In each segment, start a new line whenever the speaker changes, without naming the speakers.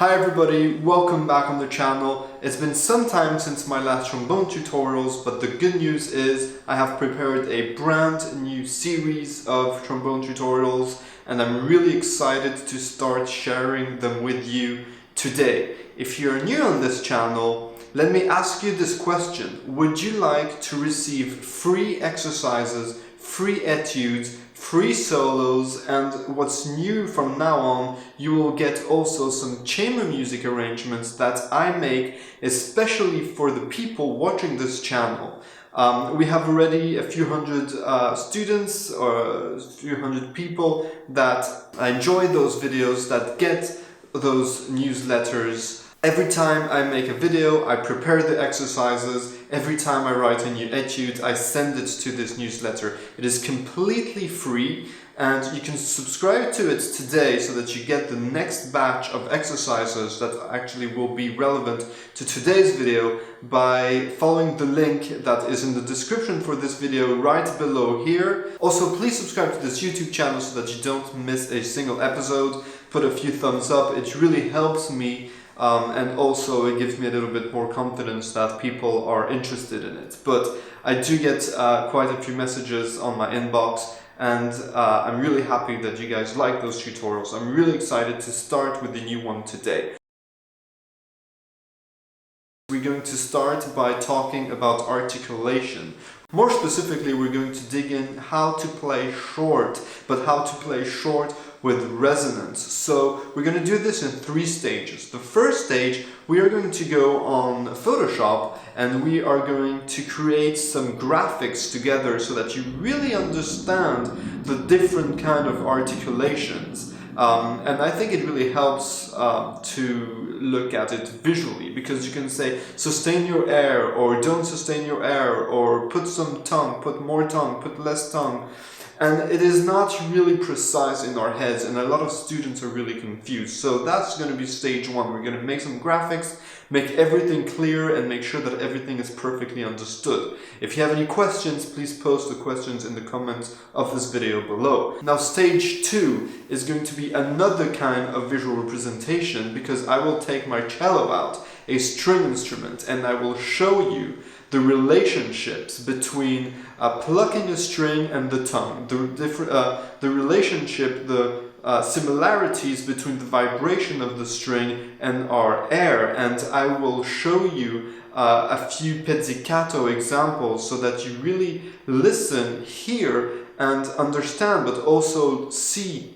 Hi everybody, welcome back on the channel. It's been some time since my last trombone tutorials, but the good news is I have prepared a brand new series of trombone tutorials and I'm really excited to start sharing them with you today. If you're new on this channel, let me ask you this question. Would you like to receive free exercises, free etudes, free solos, and what's new from now on, you will get also some chamber music arrangements that I make especially for the people watching this channel. We have already a few hundred students or a few hundred people that enjoy those videos, that get those newsletters. Every time I make a video, I prepare the exercises. Every time I write a new etude, I send it to this newsletter. It is completely free and you can subscribe to it today so that you get the next batch of exercises that actually will be relevant to today's video by following the link that is in the description for this video right below here. Also, please subscribe to this YouTube channel so that you don't miss a single episode. Put a few thumbs up, it really helps me. And also it gives me a little bit more confidence that people are interested in it. But I do get quite a few messages on my inbox and I'm really happy that you guys like those tutorials. I'm really excited to start with the new one today. We're going to start by talking about articulation. More specifically, we're going to dig in how to play short, but how to play short with resonance. So we're going to do this in 3 stages. The first stage, we are going to go on Photoshop and we are going to create some graphics together so that you really understand the different kind of articulations. And I think it really helps to look at it visually, because you can say sustain your air or don't sustain your air, or put some tongue, put more tongue, put less tongue. And it is not really precise in our heads and a lot of students are really confused. So that's going to be stage 1. We're going to make some graphics, make everything clear and make sure that everything is perfectly understood. If you have any questions, please post the questions in the comments of this video below. Now stage 2 is going to be another kind of visual representation, because I will take my cello out, a string instrument, and I will show you the relationships between plucking a string and the tongue, the relationship, the similarities between the vibration of the string and our air. And I will show you a few pizzicato examples so that you really listen, hear and understand, but also see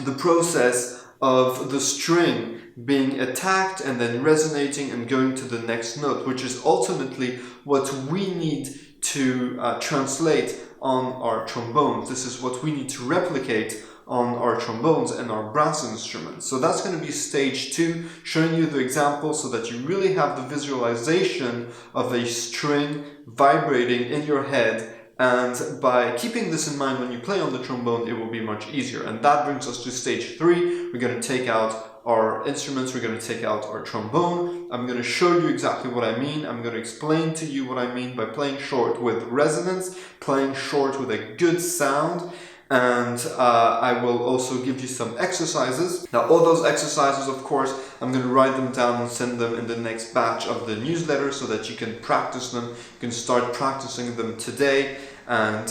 the process of the string being attacked and then resonating and going to the next note, which is ultimately what we need to translate on our trombones. This is what we need to replicate on our trombones and our brass instruments. So that's going to be stage 2, showing you the example so that you really have the visualization of a string vibrating in your head. And by keeping this in mind when you play on the trombone, it will be much easier. And that brings us to stage 3. We're going to take out our instruments, we're going to take out our trombone. I'm going to show you exactly what I mean. I'm going to explain to you what I mean by playing short with resonance, playing short with a good sound. And I will also give you some exercises. Now all those exercises, of course, I'm going to write them down and send them in the next batch of the newsletter so that you can practice them. You can start practicing them today. And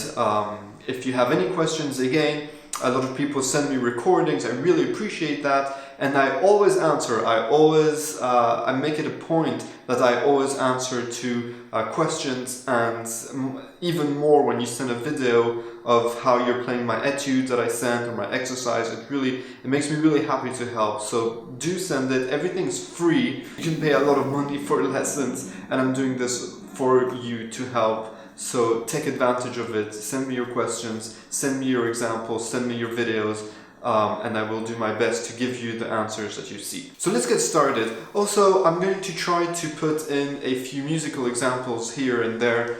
if you have any questions, again, a lot of people send me recordings. I really appreciate that. And I always answer. I make it a point that I always answer to questions, and even more when you send a video of how you're playing my etude that I sent or my exercise. It makes me really happy to help. So do send it. Everything's free. You can pay a lot of money for lessons, and I'm doing this for you to help. So take advantage of it. Send me your questions, send me your examples, send me your videos, and I will do my best to give you the answers that you see. So let's get started. Also, I'm going to try to put in a few musical examples here and there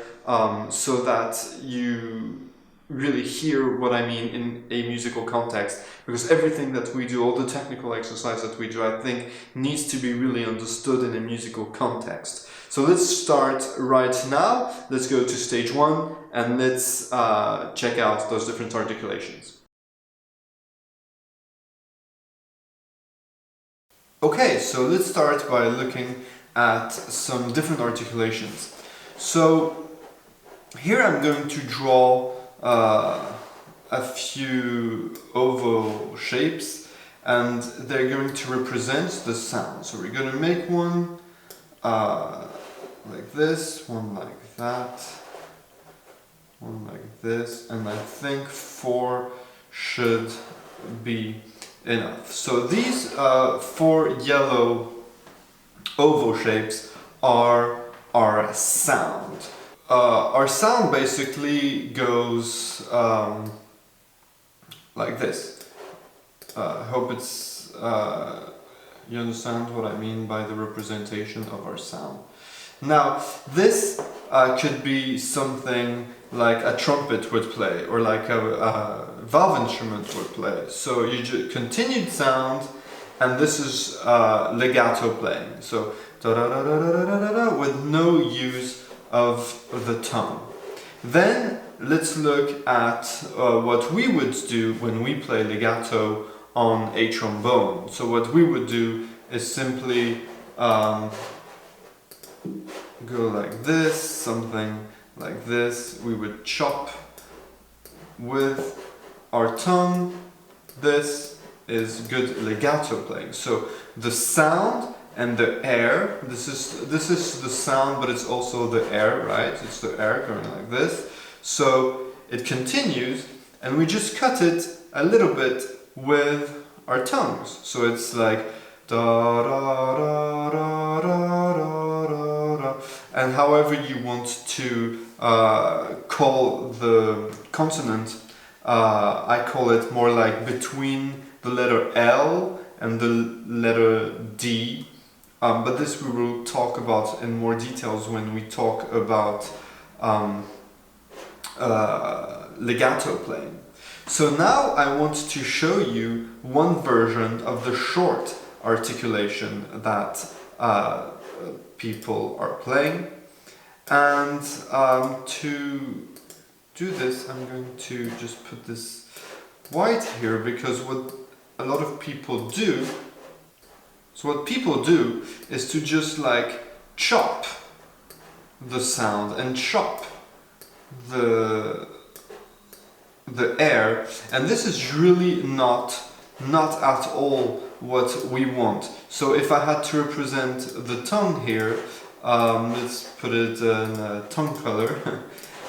so that you really hear what I mean in a musical context, because everything that we do, all the technical exercise that we do, I think needs to be really understood in a musical context. So let's start right now. Let's go to stage 1 and let's check out those different articulations. Okay, so let's start by looking at some different articulations. So here I'm going to draw a few oval shapes, and they're going to represent the sound. So we're going to make one like this, one like that, one like this, and I think 4 should be enough. So these 4 yellow oval shapes are our sound. Our sound basically goes like this. I hope it's you understand what I mean by the representation of our sound. Now, this could be something like a trumpet would play, or like a valve instrument would play. So you continued sound, and this is legato playing. So da da da da da da da da, with no use of the tongue. Then let's look at what we would do when we play legato on a trombone. So what we would do is simply go like this, something like this. We would chop with our tongue. This is good legato playing. So the sound and the air, this is the sound, but it's also the air, right? It's the air going like this. So it continues, and we just cut it a little bit with our tongues. So it's like da da da da da da da da. And however you want to call the consonant, I call it more like between the letter L and the letter D. But this we will talk about in more details when we talk about legato playing. So now I want to show you one version of the short articulation that people are playing. And to do this, I'm going to just put this white here, because what a lot of people do, so what people do is to just like chop the sound and chop the air, and this is really not at all what we want. So if I had to represent the tongue here, let's put it in a tongue color.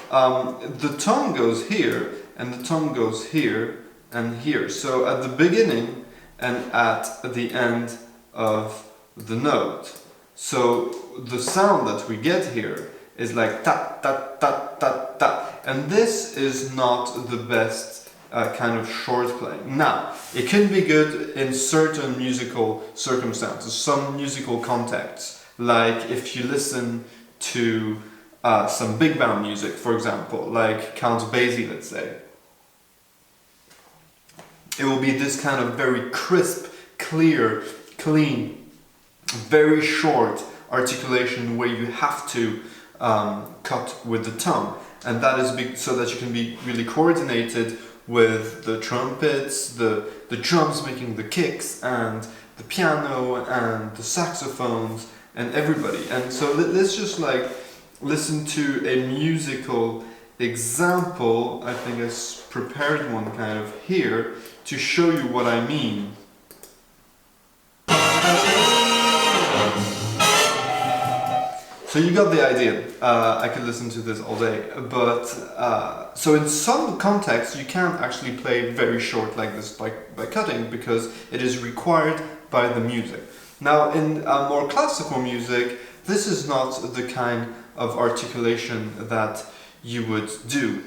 The tongue goes here, and the tongue goes here and here. So at the beginning and at the end of the note. So the sound that we get here is like ta ta ta ta ta, and this is not the best kind of short playing. Now, it can be good in certain musical circumstances, some musical contexts, like if you listen to some big band music, for example, like Count Basie, let's say. It will be this kind of very crisp, clear, clean, very short articulation where you have to cut with the tongue, and that is so that you can be really coordinated with the trumpets, the drums making the kicks, and the piano and the saxophones and everybody. And so let's just like listen to a musical example. I think I prepared one kind of here to show you what I mean. So you got the idea. I could listen to this all day, but so in some contexts you can't actually play very short like this by cutting, because it is required by the music. Now in more classical music, this is not the kind of articulation that you would do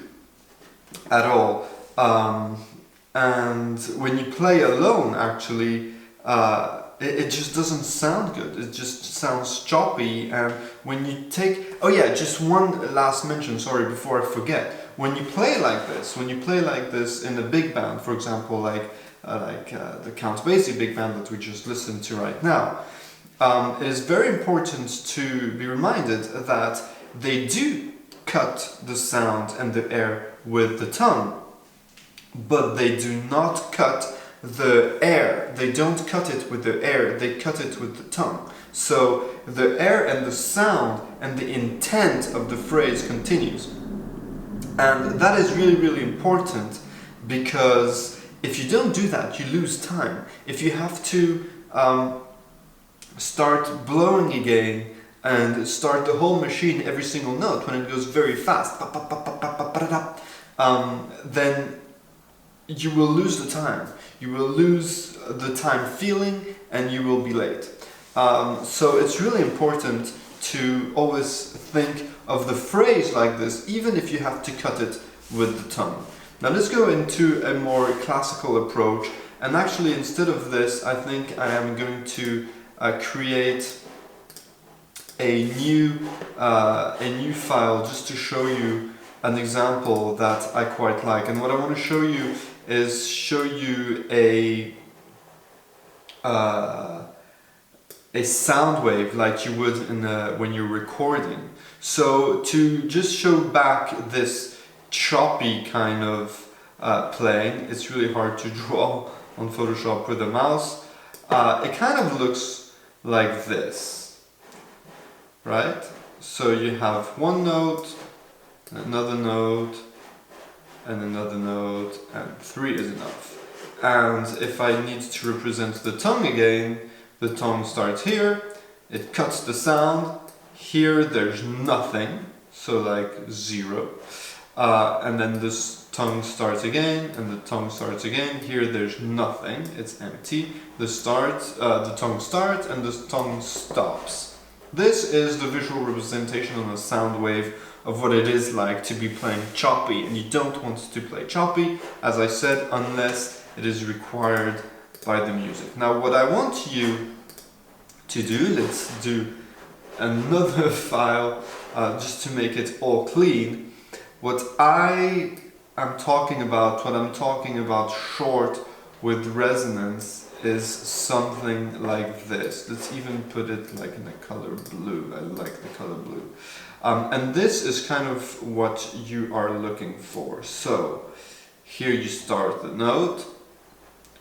at all. And when you play alone, actually, it just doesn't sound good. It just sounds choppy. And when you take, oh yeah, just one last mention, sorry, before I forget. When you play like this in a big band, for example, like the Count Basie big band that we just listened to right now, it is very important to be reminded that they do cut the sound and the air with the tongue, but they do not cut the air. They don't cut it with the air, they cut it with the tongue. So the air and the sound and the intent of the phrase continues. And that is really, really important, because if you don't do that, you lose time. If you have to start blowing again and start the whole machine every single note when it goes very fast, then you will lose the time. You will lose the time feeling and you will be late. So it's really important to always think of the phrase like this, even if you have to cut it with the tongue. Now let's go into a more classical approach, and actually instead of this I think I am going to create a new file just to show you an example that I quite like. And what I want to show you is a sound wave like you would when you're recording. So to just show back this choppy kind of playing, it's really hard to draw on Photoshop with a mouse. It kind of looks like this, right? So you have one note, another note, and another note, and 3 is enough. And if I need to represent the tongue again, the tongue starts here, it cuts the sound, here there's nothing, so like 0. And then this tongue starts again, and the tongue starts again, here there's nothing, it's empty. The tongue starts, and the tongue stops. This is the visual representation on a sound wave of what it is like to be playing choppy, and you don't want to play choppy, as I said, unless it is required by the music. Now what I want you to do, let's do another file just to make it all clean. What I'm talking about short with resonance is something like this. Let's even put it like in the color blue. I like the color blue. And this is kind of what you are looking for. So here you start the note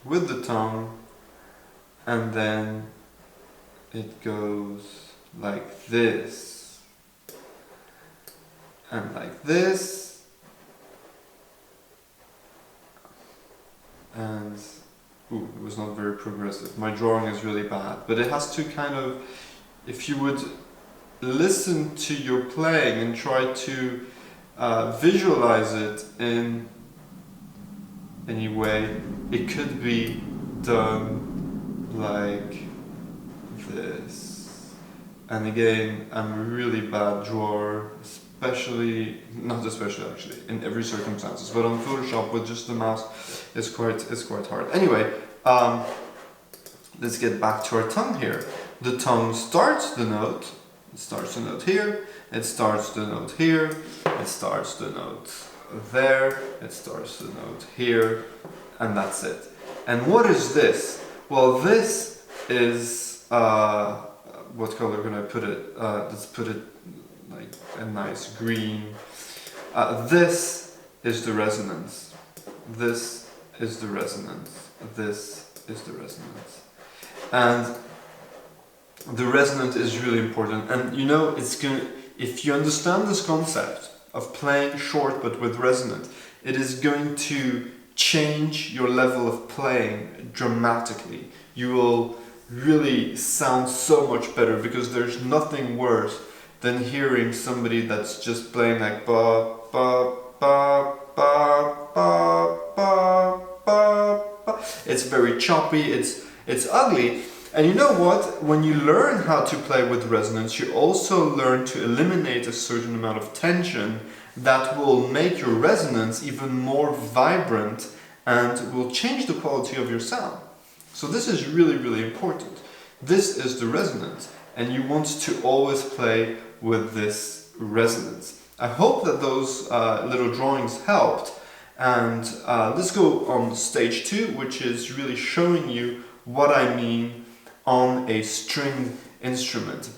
with the tongue, and then it goes like this, and like this, and ooh, it was not very progressive. My drawing is really bad, but it has to kind of, if you would listen to your playing and try to visualize it in any way, it could be done like this. And again, I'm a really bad drawer, not especially actually, in every circumstances, but on Photoshop with just the mouse, it's quite hard. Anyway, let's get back to our tongue here. The tongue starts the note. It starts the note here, it starts the note here, it starts the note there, it starts the note here, and that's it. And what is this? Well, this is, what color can I put it? Let's put it like a nice green. This is the resonance. This is the resonance. This is the resonance. And the resonance is really important, and you know, if you understand this concept of playing short but with resonance, it is going to change your level of playing dramatically. You will really sound so much better, because there's nothing worse than hearing somebody that's just playing like ba ba ba ba ba ba ba ba. It's very choppy, it's ugly. And you know what? When you learn how to play with resonance, you also learn to eliminate a certain amount of tension that will make your resonance even more vibrant and will change the quality of your sound. So this is really, really important. This is the resonance, and you want to always play with this resonance. I hope that those little drawings helped, and let's go on stage 2, which is really showing you what I mean on a stringed instrument.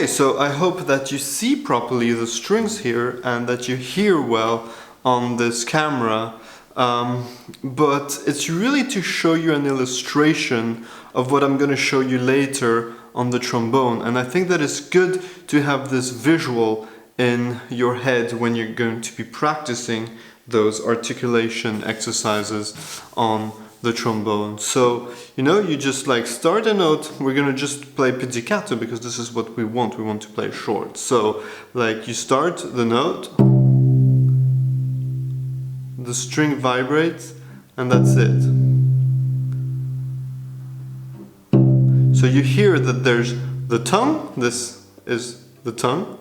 Okay, so I hope that you see properly the strings here and that you hear well on this camera, but it's really to show you an illustration of what I'm going to show you later on the trombone, and I think that it's good to have this visual in your head when you're going to be practicing those articulation exercises on the trombone. So, you know, you just like start a note. We're gonna just play pizzicato because this is what we want. We want to play short. So, like, you start the note, the string vibrates, and that's it. So you hear that there's the tongue. This is the tongue.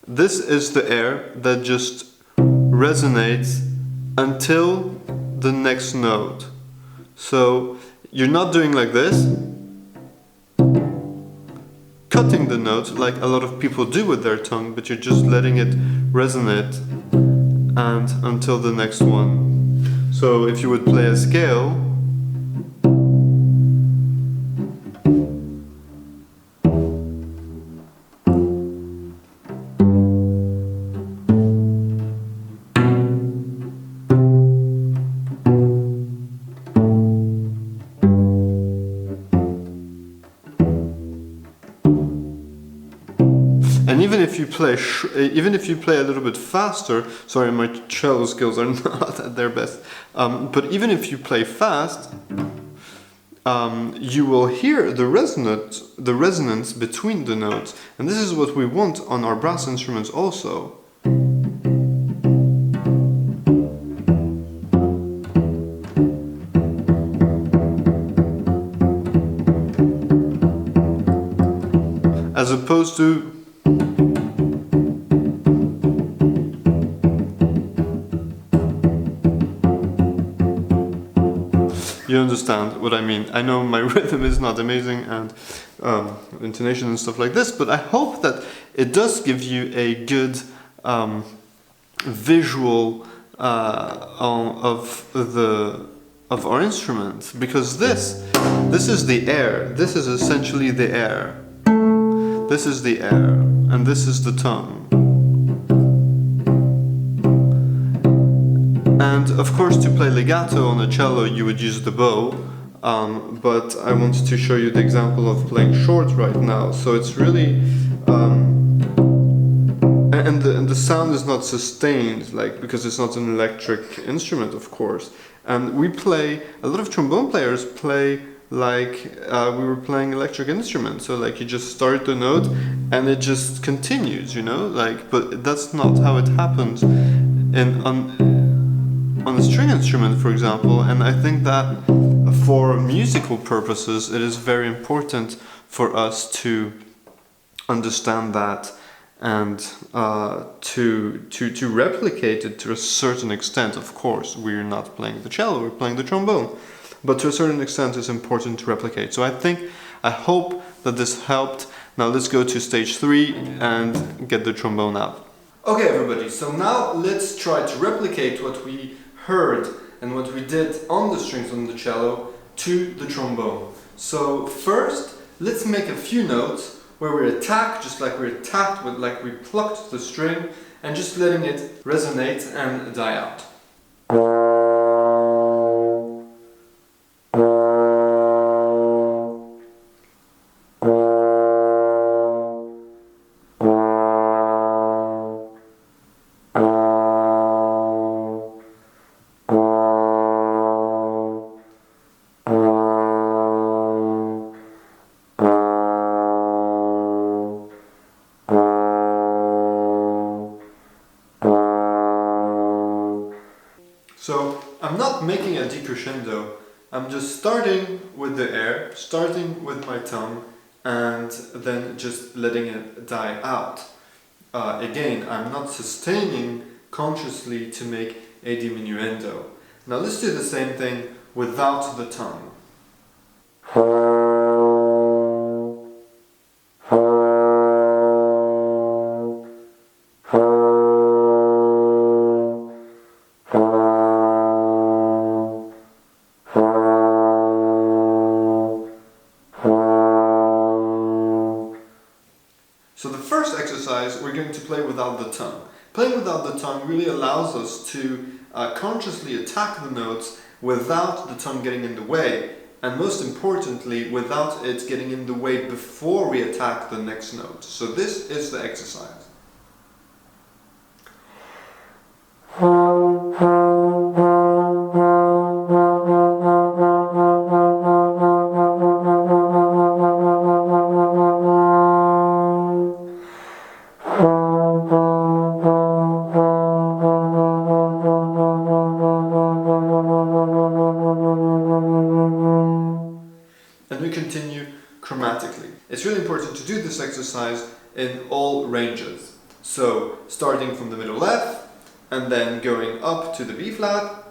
This is the air that just resonates until the next note. So you're not doing like this, cutting the note like a lot of people do with their tongue, but you're just letting it resonate and until the next one. So if you would play a scale, and even if you play a little bit faster, sorry, my cello skills are not at their best, but even if you play fast, you will hear the resonance between the notes, and this is what we want on our brass instruments also. As opposed to you understand what I mean. I know my rhythm is not amazing and intonation and stuff like this, but I hope that it does give you a good visual of our instrument, because this is the air. This is essentially the air. This is the air, and this is the tongue. And of course, to play legato on a cello, you would use the bow, but I wanted to show you the example of playing short right now. So it's really, and the sound is not sustained, like, because it's not an electric instrument, of course. And we play, a lot of trombone players play like we were playing electric instruments. So like you just start the note and it just continues, you know, like, but that's not how it happens on a string instrument, for example. And I think that for musical purposes, it is very important for us to understand that and to replicate it to a certain extent. Of course, we're not playing the cello, we're playing the trombone, but to a certain extent it's important to replicate. So I hope that this helped. Now let's go to stage 3 and get the trombone out. Okay everybody, so now let's try to replicate what we heard and what we did on the strings on the cello to the trombone. So first, let's make a few notes where we attack, just like we attacked, with like we plucked the string, and just letting it resonate and die out. So I'm not making a decrescendo, I'm just starting with the air, starting with my tongue, and then just letting it die out. Again, I'm not sustaining consciously to make a diminuendo. Now let's do the same thing without the tongue. So the first exercise, we're going to play without the tongue. Playing without the tongue really allows us to consciously attack the notes without the tongue getting in the way, and most importantly, without it getting in the way before we attack the next note. So this is the exercise. And we continue chromatically. It's really important to do this exercise in all ranges. So starting from the middle F and then going up to the B flat.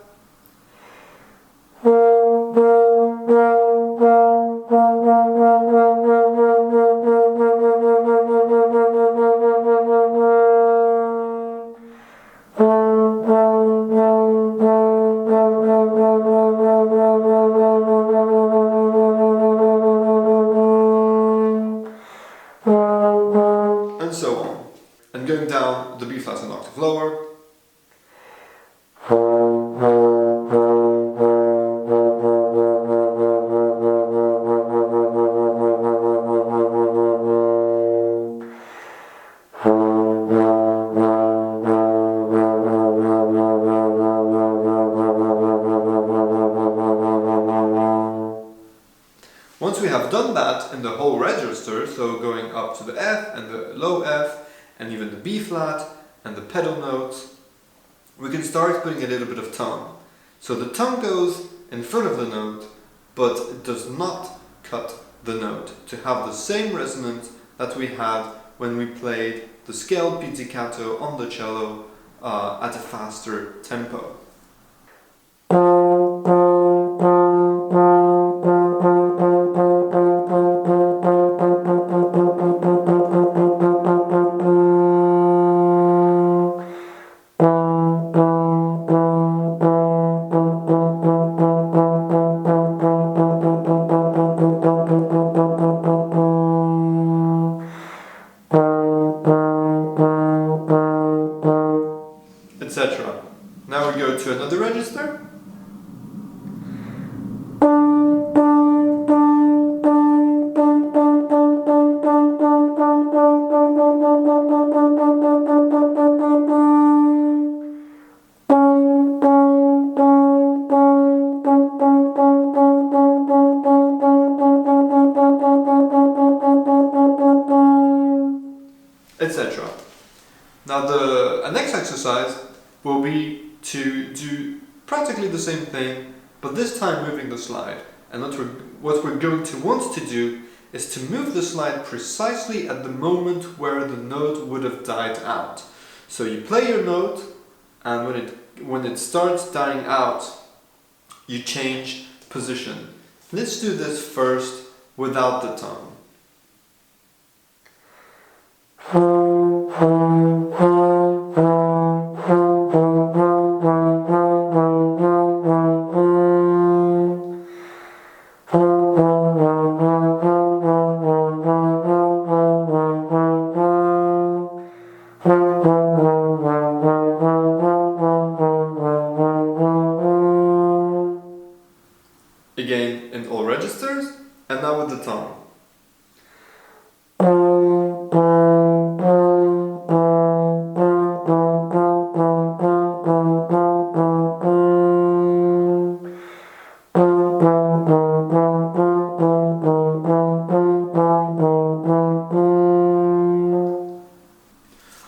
And so on. And going down the B flat an octave lower. Once we have done that in the whole register, so going up to the F and the low F and even the B flat and the pedal notes, we can start putting a little bit of tongue. So the tongue goes in front of the note, but it does not cut the note to have the same resonance that we had when we played the scale pizzicato on the cello at a faster tempo. Etc. Now we go to another register. Etc. Now the next exercise will be to do practically the same thing, but this time moving the slide. And what we're going to want to do is to move the slide precisely at the moment where the note would have died out. So you play your note, and when it starts dying out, you change position. Let's do this first without the tongue. Again in all registers, and now with the tongue.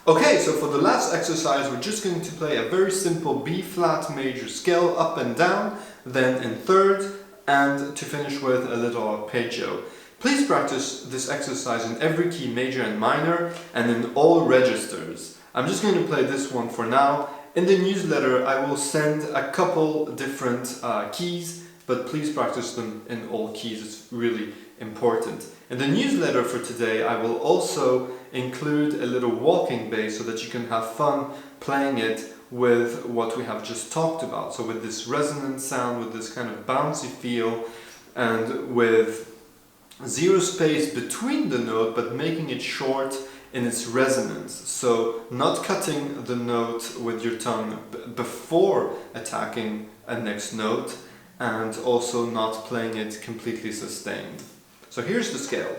Okay, so for the last exercise we're just going to play a very simple B flat major scale up and down, then in thirds, and to finish with a little arpeggio. Please practice this exercise in every key, major and minor, and in all registers. I'm just going to play this one for now. In the newsletter I will send a couple different keys, but please practice them in all keys, it's really important. In the newsletter for today I will also include a little walking bass so that you can have fun playing it with what we have just talked about. So with this resonant sound, with this kind of bouncy feel, and with zero space between the note but making it short in its resonance. So not cutting the note with your tongue before attacking a next note, and also not playing it completely sustained. So here's the scale.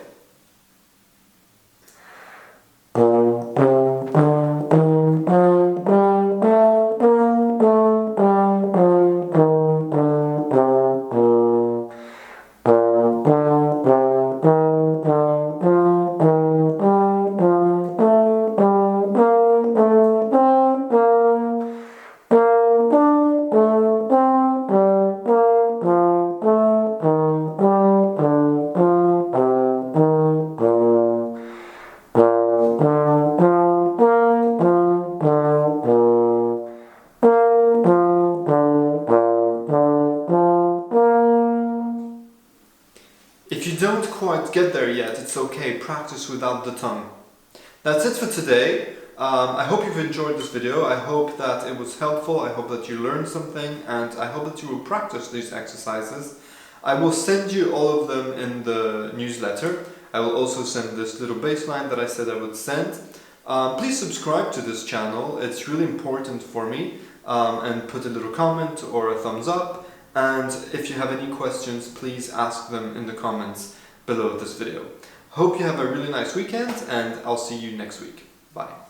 If you don't quite get there yet, it's okay, practice without the tongue. That's it for today. I hope you've enjoyed this video. I hope that it was helpful. I hope that you learned something, and I hope that you will practice these exercises. I will send you all of them in the newsletter. I will also send this little bass line that I said I would send. Please subscribe to this channel. It's really important for me. And put a little comment or a thumbs up. And if you have any questions, please ask them in the comments below this video. Hope you have a really nice weekend, and I'll see you next week. Bye.